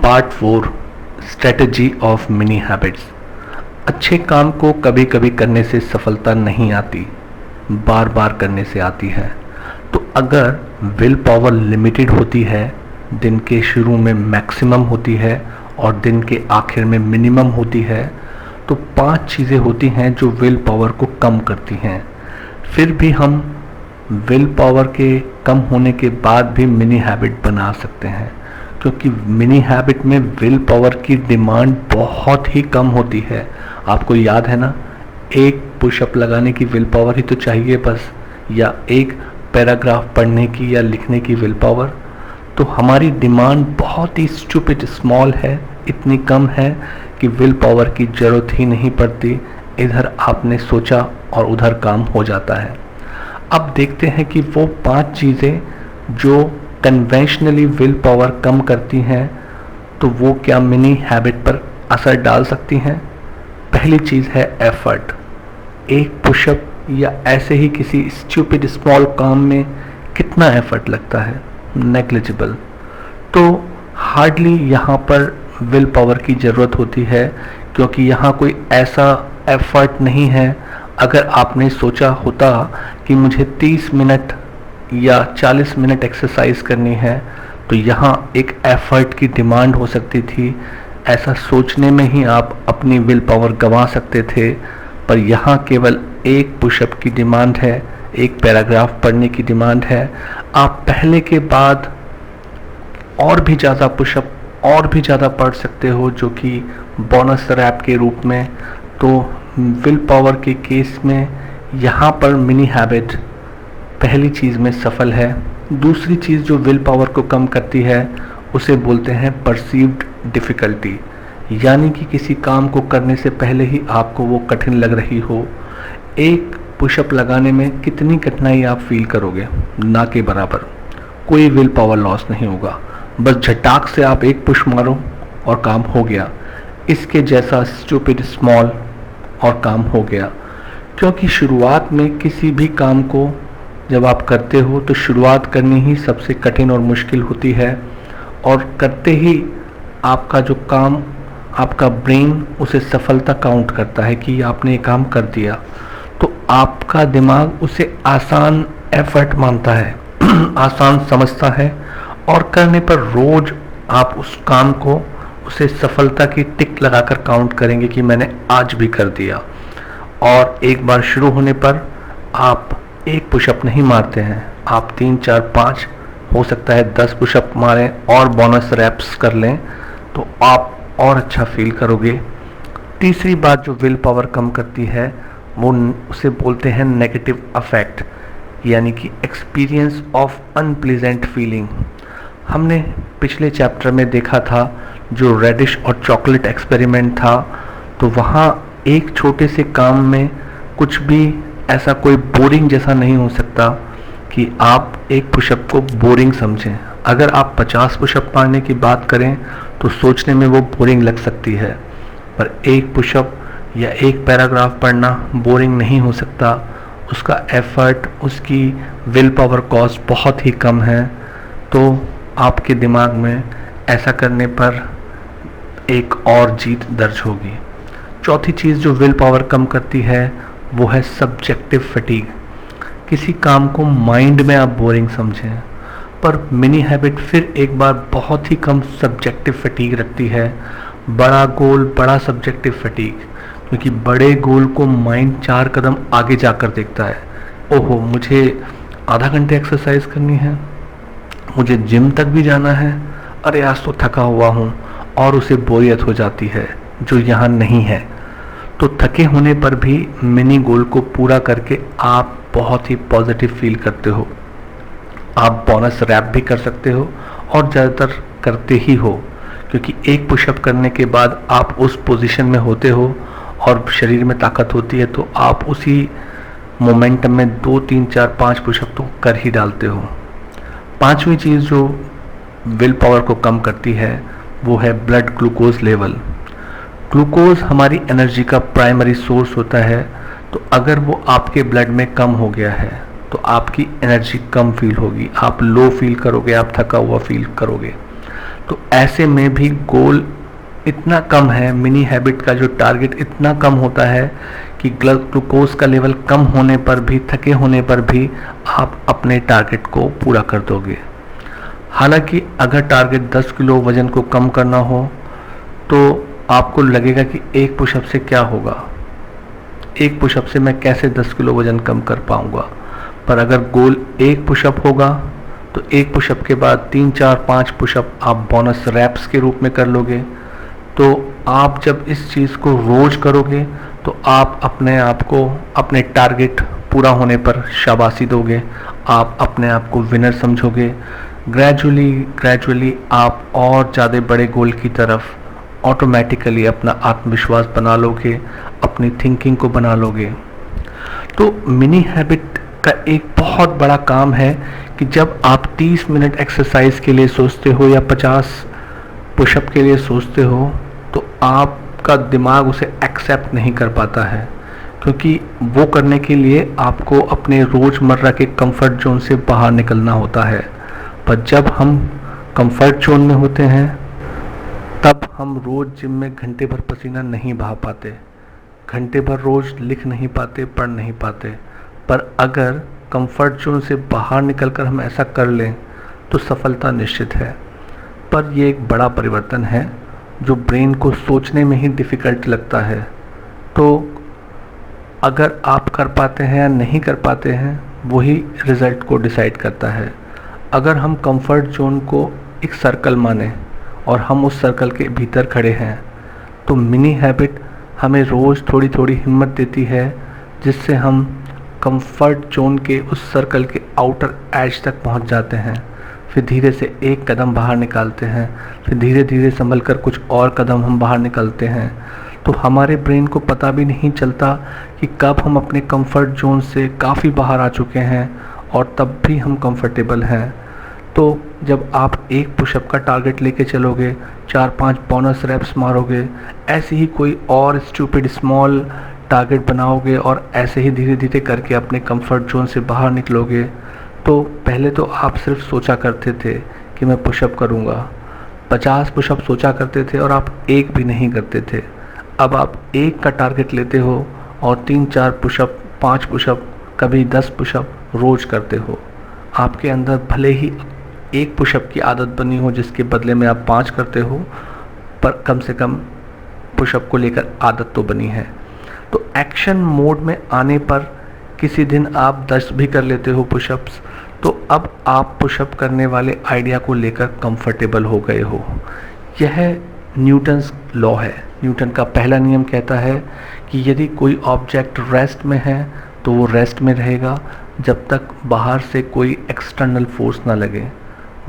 Part 4 strategy of mini habits. अच्छे काम को कभी कभी करने से सफलता नहीं आती, बार बार करने से आती है। तो अगर विल पावर लिमिटेड होती है, दिन के शुरू में मैक्सिमम होती है और दिन के आखिर में मिनिमम होती है, तो 5 चीज़ें होती हैं जो विल पावर को कम करती हैं। फिर भी हम विल पावर के कम होने के बाद भी मिनी हैबिट बना सकते हैं, क्योंकि मिनी हैबिट में विल पावर की डिमांड बहुत ही कम होती है। आपको याद है ना, एक पुशअप लगाने की विल पावर ही तो चाहिए बस, या एक पैराग्राफ पढ़ने की या लिखने की विल पावर। तो हमारी डिमांड बहुत ही स्टूपिड स्मॉल है, इतनी कम है कि विल पावर की ज़रूरत ही नहीं पड़ती। इधर आपने सोचा और उधर काम हो जाता है। अब देखते हैं कि वो 5 चीज़ें जो कन्वेंशनली विल पावर कम करती हैं, तो वो क्या मिनी हैबिट पर असर डाल सकती हैं। पहली चीज़ है एफर्ट। एक पुशअप या ऐसे ही किसी स्टूपिड स्मॉल काम में कितना एफर्ट लगता है, नेग्लिजिबल। तो हार्डली यहाँ पर विल पावर की ज़रूरत होती है, क्योंकि यहाँ कोई ऐसा एफर्ट नहीं है। अगर आपने सोचा होता कि मुझे 30 मिनट या 40 मिनट एक्सरसाइज करनी है, तो यहाँ एक एफर्ट की डिमांड हो सकती थी। ऐसा सोचने में ही आप अपनी विल पावर गंवा सकते थे। पर यहाँ केवल एक पुशअप की डिमांड है, एक पैराग्राफ पढ़ने की डिमांड है। आप पहले के बाद और भी ज़्यादा पुशअप और भी ज़्यादा पढ़ सकते हो, जो कि बोनस रैप के रूप में। तो विल पावर के केस में यहाँ पर मिनी हैबिट पहली चीज़ में सफल है। दूसरी चीज़ जो विल पावर को कम करती है, उसे बोलते हैं परसीव्ड डिफ़िकल्टी, यानी कि किसी काम को करने से पहले ही आपको वो कठिन लग रही हो। एक पुशअप लगाने में कितनी कठिनाई आप फील करोगे, ना के बराबर। कोई विल पावर लॉस नहीं होगा, बस झटाक से आप एक पुश मारो और काम हो गया। इसके जैसा स्टूपिड स्मॉल और काम हो गया। क्योंकि शुरुआत में किसी भी काम को जब आप करते हो, तो शुरुआत करनी ही सबसे कठिन और मुश्किल होती है। और करते ही आपका जो काम, आपका ब्रेन उसे सफलता काउंट करता है कि आपने ये काम कर दिया। तो आपका दिमाग उसे आसान एफर्ट मानता है, आसान समझता है, और करने पर रोज आप उस काम को, उसे सफलता की टिक लगाकर काउंट करेंगे कि मैंने आज भी कर दिया। और एक बार शुरू होने पर आप एक पुशअप नहीं मारते हैं, आप 3, 4, 5, हो सकता है 10 पुशअप मारें और बोनस रैप्स कर लें, तो आप और अच्छा फील करोगे। तीसरी बात जो विल पावर कम करती है, वो उसे बोलते हैं नेगेटिव अफेक्ट, यानी कि एक्सपीरियंस ऑफ अनप्लीजेंट फीलिंग। हमने पिछले चैप्टर में देखा था जो रेडिश और चॉकलेट एक्सपेरिमेंट था। तो वहाँ एक छोटे से काम में कुछ भी ऐसा कोई बोरिंग जैसा नहीं हो सकता कि आप एक पुशअप को बोरिंग समझें। अगर आप 50 पुशअप मारने की बात करें तो सोचने में वो बोरिंग लग सकती है, पर एक पुशअप या एक पैराग्राफ पढ़ना बोरिंग नहीं हो सकता। उसका एफर्ट, उसकी विल पावर कॉस्ट बहुत ही कम है। तो आपके दिमाग में ऐसा करने पर एक और जीत दर्ज होगी। चौथी चीज़ जो विल पावर कम करती है, वो है सब्जेक्टिव फटीग। किसी काम को माइंड में आप बोरिंग समझें, पर मिनी हैबिट फिर एक बार बहुत ही कम सब्जेक्टिव फटीग रखती है। बड़ा गोल, बड़ा सब्जेक्टिव फटीग, क्योंकि बड़े गोल को माइंड 4 कदम आगे जाकर देखता है। ओहो, मुझे आधा घंटे एक्सरसाइज करनी है, मुझे जिम तक भी जाना है, अरे आज तो थका हुआ हूँ, और उसे बोरियत हो जाती है जो यहाँ नहीं है। तो थके होने पर भी मिनी गोल को पूरा करके आप बहुत ही पॉजिटिव फील करते हो। आप बोनस रैप भी कर सकते हो, और ज़्यादातर करते ही हो, क्योंकि एक पुशअप करने के बाद आप उस पोजीशन में होते हो और शरीर में ताकत होती है, तो आप उसी मोमेंटम में 2, 3, 4, 5 पुशअप तो कर ही डालते हो। 5वीं चीज़ जो विल पावर को कम करती है, वो है ब्लड ग्लूकोज लेवल। ग्लूकोज हमारी एनर्जी का प्राइमरी सोर्स होता है। तो अगर वो आपके ब्लड में कम हो गया है, तो आपकी एनर्जी कम फील होगी, आप लो फील करोगे, आप थका हुआ फील करोगे। तो तो ऐसे में भी गोल इतना कम है, मिनी हैबिट का जो टारगेट इतना कम होता है कि ग्लूकोज का लेवल कम होने पर भी, थके होने पर भी आप अपने टारगेट को पूरा कर दोगे। हालांकि अगर टारगेट 10 किलो वजन को कम करना हो तो आपको लगेगा कि एक पुशअप से क्या होगा, एक पुशअप से मैं कैसे 10 किलो वजन कम कर पाऊंगा। पर अगर गोल एक पुशअप होगा तो एक पुशअप के बाद 3, 4, 5 पुशअप आप बोनस रैप्स के रूप में कर लोगे। तो आप जब इस चीज़ को रोज करोगे तो आप अपने आप को अपने टारगेट पूरा होने पर शाबाशी दोगे, आप अपने आप को विनर समझोगे। ग्रेजुअली आप और ज़्यादा बड़े गोल की तरफ ऑटोमेटिकली अपना आत्मविश्वास बना लोगे, अपनी थिंकिंग को बना लोगे। तो मिनी हैबिट का एक बहुत बड़ा काम है कि जब आप 30 मिनट एक्सरसाइज के लिए सोचते हो या 50 पुशअप के लिए सोचते हो तो आपका दिमाग उसे एक्सेप्ट नहीं कर पाता है, क्योंकि वो करने के लिए आपको अपने रोज़मर्रा के कंफर्ट जोन से बाहर निकलना होता है। पर जब हम कंफर्ट जोन में होते हैं तब हम रोज़ जिम में घंटे भर पसीना नहीं बहा पाते, घंटे भर रोज़ लिख नहीं पाते, पढ़ नहीं पाते। पर अगर कंफर्ट जोन से बाहर निकलकर हम ऐसा कर लें तो सफलता निश्चित है। पर ये एक बड़ा परिवर्तन है जो ब्रेन को सोचने में ही डिफ़िकल्ट लगता है। तो अगर आप कर पाते हैं या नहीं कर पाते हैं वही रिज़ल्ट को डिसाइड करता है। अगर हम कंफर्ट जोन को एक सर्कल माने और हम उस सर्कल के भीतर खड़े हैं तो मिनी हैबिट हमें रोज़ थोड़ी थोड़ी हिम्मत देती है, जिससे हम कंफर्ट जोन के उस सर्कल के आउटर एज तक पहुंच जाते हैं। फिर धीरे से एक कदम बाहर निकालते हैं, फिर धीरे धीरे संभल कर कुछ और कदम हम बाहर निकलते हैं। तो हमारे ब्रेन को पता भी नहीं चलता कि कब हम अपने कंफर्ट जोन से काफ़ी बाहर आ चुके हैं और तब भी हम कंफर्टेबल हैं। तो जब आप एक पुशअप का टारगेट लेके चलोगे, 4-5 बोनस रैप्स मारोगे, ऐसे ही कोई और स्टूपिड स्मॉल टारगेट बनाओगे और ऐसे ही धीरे धीरे करके अपने कंफर्ट जोन से बाहर निकलोगे। तो पहले तो आप सिर्फ सोचा करते थे कि मैं पुशअप करूँगा, 50 पुशअप सोचा करते थे और आप एक भी नहीं करते थे। अब आप एक का टारगेट लेते हो और 3-4 पुशअप, 5 पुशअप, कभी 10 पुशअप रोज़ करते हो। आपके अंदर भले ही एक पुशअप की आदत बनी हो जिसके बदले में आप 5 करते हो, पर कम से कम पुशअप को लेकर आदत तो बनी है। तो एक्शन मोड में आने पर किसी दिन आप 10 भी कर लेते हो पुशअप्स, तो अब आप पुशअप करने वाले आइडिया को लेकर कंफर्टेबल हो गए हो। यह न्यूटन्स लॉ है। न्यूटन का पहला नियम कहता है कि यदि कोई ऑब्जेक्ट रेस्ट में है तो वो रेस्ट में रहेगा जब तक बाहर से कोई एक्सटर्नल फोर्स ना लगे।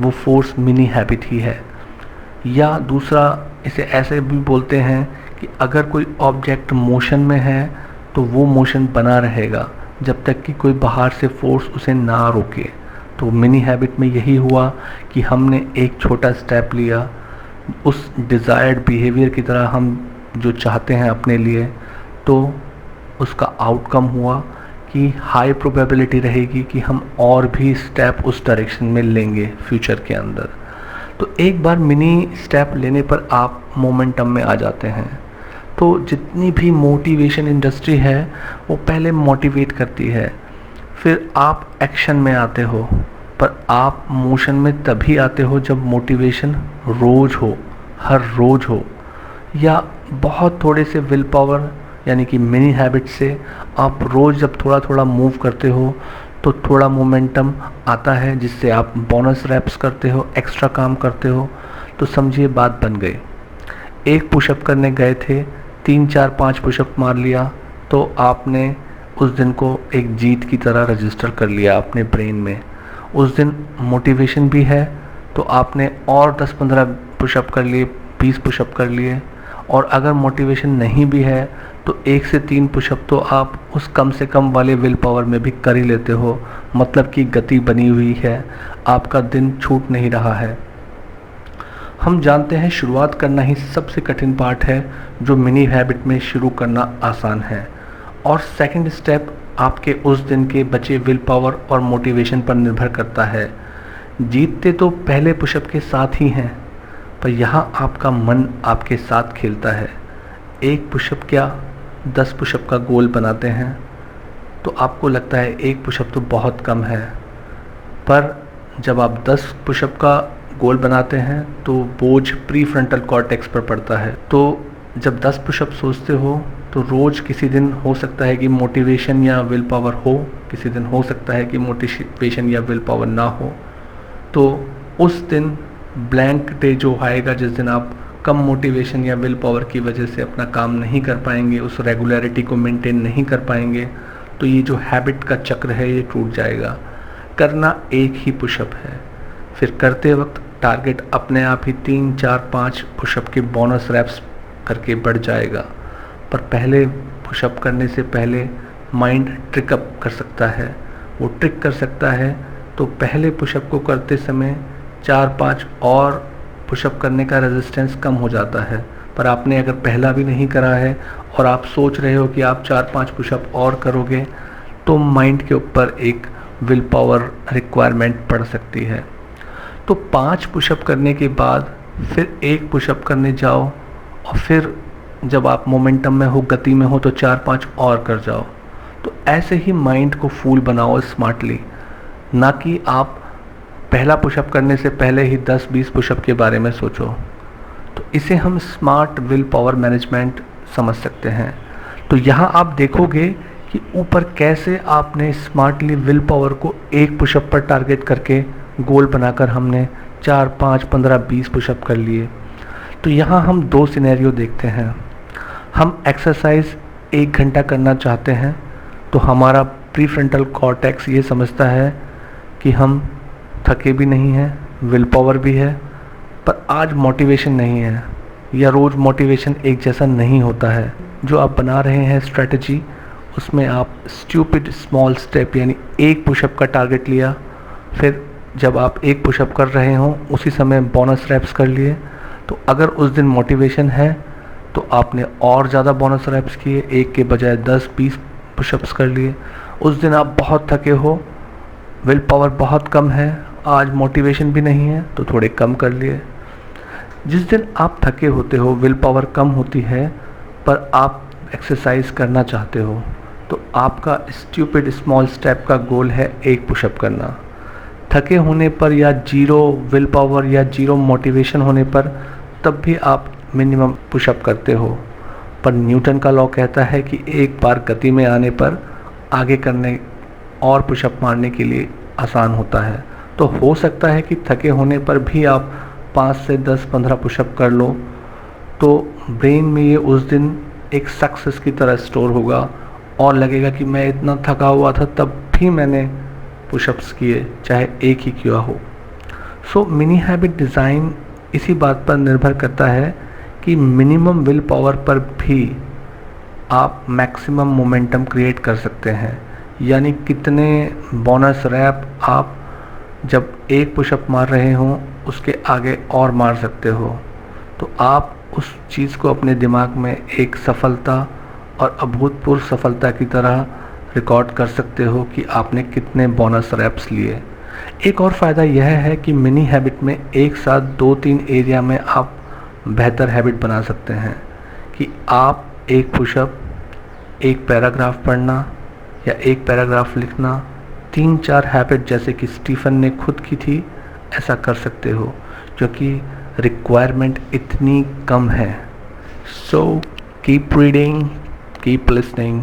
वो फोर्स मिनी हैबिट ही है। या दूसरा, इसे ऐसे भी बोलते हैं कि अगर कोई ऑब्जेक्ट मोशन में है तो वो मोशन बना रहेगा जब तक कि कोई बाहर से फोर्स उसे ना रोके। तो मिनी हैबिट में यही हुआ कि हमने एक छोटा स्टेप लिया, उस डिज़ायर्ड बिहेवियर की तरह हम जो चाहते हैं अपने लिए, तो उसका आउटकम हुआ कि हाई प्रोबेबिलिटी रहेगी कि हम और भी स्टेप उस डायरेक्शन में लेंगे फ्यूचर के अंदर। तो एक बार मिनी स्टेप लेने पर आप मोमेंटम में आ जाते हैं। तो जितनी भी मोटिवेशन इंडस्ट्री है वो पहले मोटिवेट करती है, फिर आप एक्शन में आते हो। पर आप मोशन में तभी आते हो जब मोटिवेशन रोज़ हो, हर रोज़ हो, या बहुत थोड़े से विल पावर यानी कि मिनी हैबिट से आप रोज़ जब थोड़ा थोड़ा मूव करते हो तो थोड़ा मोमेंटम आता है, जिससे आप बोनस रैप्स करते हो, एक्स्ट्रा काम करते हो। तो समझिए बात बन गई। एक पुशअप करने गए थे, 3-4-5 पुशअप मार लिया तो आपने उस दिन को एक जीत की तरह रजिस्टर कर लिया अपने ब्रेन में। उस दिन मोटिवेशन भी है तो आपने और 10-15 पुशअप कर लिए, 20 पुशअप कर लिए। और अगर मोटिवेशन नहीं भी है तो 1 से 3 पुशअप तो आप उस कम से कम वाले विल पावर में भी कर ही लेते हो। मतलब कि गति बनी हुई है, आपका दिन छूट नहीं रहा है। हम जानते हैं शुरुआत करना ही सबसे कठिन पार्ट है, जो मिनी हैबिट में शुरू करना आसान है। और सेकंड स्टेप आपके उस दिन के बचे विल पावर और मोटिवेशन पर निर्भर करता है। जीतते तो पहले पुशअप के साथ ही हैं, पर यहाँ आपका मन आपके साथ खेलता है। एक पुशअप क्या 10 पुशअप का गोल बनाते हैं तो आपको लगता है एक पुशअप तो बहुत कम है, पर जब आप 10 पुशअप का गोल बनाते हैं तो बोझ प्री फ्रंटल कॉर्टेक्स पर पड़ता है। तो जब 10 पुशअप सोचते हो तो रोज़ किसी दिन हो सकता है कि मोटिवेशन या विल पावर हो, किसी दिन हो सकता है कि मोटिवेशन या विल पावर ना हो। तो उस दिन ब्लैंक डे जो आएगा, जिस दिन आप कम मोटिवेशन या विल पावर की वजह से अपना काम नहीं कर पाएंगे, उस रेगुलरिटी को मेंटेन नहीं कर पाएंगे, तो ये जो हैबिट का चक्र है ये टूट जाएगा। करना एक ही पुशअप है, फिर करते वक्त टारगेट अपने आप ही 3, 4, 5 पुशअप के बोनस रैप्स करके बढ़ जाएगा। पर पहले पुशअप करने से पहले माइंड ट्रिकअप कर सकता है। वो ट्रिक कर सकता है तो पहले पुशअप को करते समय 4-5 और पुशअप करने का रेजिस्टेंस कम हो जाता है। पर आपने अगर पहला भी नहीं करा है और आप सोच रहे हो कि आप 4-5 पुशअप और करोगे तो माइंड के ऊपर एक विल पावर रिक्वायरमेंट पड़ सकती है। तो 5 पुशअप करने के बाद फिर 1 पुशअप करने जाओ और फिर जब आप मोमेंटम में हो, गति में हो, तो 4-5 और कर जाओ। तो ऐसे ही माइंड को फूल बनाओ स्मार्टली, ना कि आप पहला पुशअप करने से पहले ही 10-20 पुशअप के बारे में सोचो। तो इसे हम स्मार्ट विल पावर मैनेजमेंट समझ सकते हैं। तो यहाँ आप देखोगे कि ऊपर कैसे आपने स्मार्टली विल पावर को 1 पुशअप पर टारगेट करके गोल बनाकर हमने 4, 5, 15, 20 पुशअप कर लिए। तो यहाँ हम 2 सिनेरियो देखते हैं। हम एक्सरसाइज 1 घंटा करना चाहते हैं तो हमारा प्रीफ्रंटल कॉर्टेक्स ये समझता है कि हम थके भी नहीं हैं, विल पावर भी है, पर आज मोटिवेशन नहीं है, या रोज़ मोटिवेशन एक जैसा नहीं होता है। जो आप बना रहे हैं स्ट्रेटजी, उसमें आप स्टूपिड स्मॉल स्टेप यानी 1 पुशअप का टारगेट लिया, फिर जब आप 1 पुशअप कर रहे हों उसी समय बोनस रैप्स कर लिए। तो अगर उस दिन मोटिवेशन है तो आपने और ज़्यादा बोनस रैप्स किए, 1 के बजाय 10-20 पुशअप्स कर लिए। उस दिन आप बहुत थके हो, विल पावर बहुत कम है, आज मोटिवेशन भी नहीं है, तो थोड़े कम कर लिए। जिस दिन आप थके होते हो, विल पावर कम होती है, पर आप एक्सरसाइज करना चाहते हो, तो आपका स्टूपिड स्मॉल स्टेप का गोल है 1 पुशअप करना। थके होने पर या 0 विल पावर या 0 मोटिवेशन होने पर तब भी आप मिनिमम पुशअप करते हो। पर न्यूटन का लॉ कहता है कि एक बार गति में आने पर आगे करने और पुशअप मारने के लिए आसान होता है। तो हो सकता है कि थके होने पर भी आप 5 से 10, 15 पुशअप कर लो, तो ब्रेन में ये उस दिन एक सक्सेस की तरह स्टोर होगा और लगेगा कि मैं इतना थका हुआ था तब भी मैंने पुशअप्स किए, चाहे 1 ही किया हो। सो मिनी हैबिट डिज़ाइन इसी बात पर निर्भर करता है कि मिनिमम विल पावर पर भी आप मैक्सिमम मोमेंटम क्रिएट कर सकते हैं। यानी कितने बोनस रैप आप जब 1 पुशअप मार रहे हों उसके आगे और मार सकते हो। तो आप उस चीज़ को अपने दिमाग में एक सफलता और अभूतपूर्व सफलता की तरह रिकॉर्ड कर सकते हो कि आपने कितने बोनस रैप्स लिए। एक और फ़ायदा यह है कि मिनी हैबिट में एक साथ 2-3 एरिया में आप बेहतर हैबिट बना सकते हैं कि आप 1 पुशअप, 1 पैराग्राफ पढ़ना या 1 पैराग्राफ लिखना, 3-4 हैबिट जैसे कि स्टीफन ने खुद की थी, ऐसा कर सकते हो, क्योंकि रिक्वायरमेंट इतनी कम है। So keep reading, keep listening,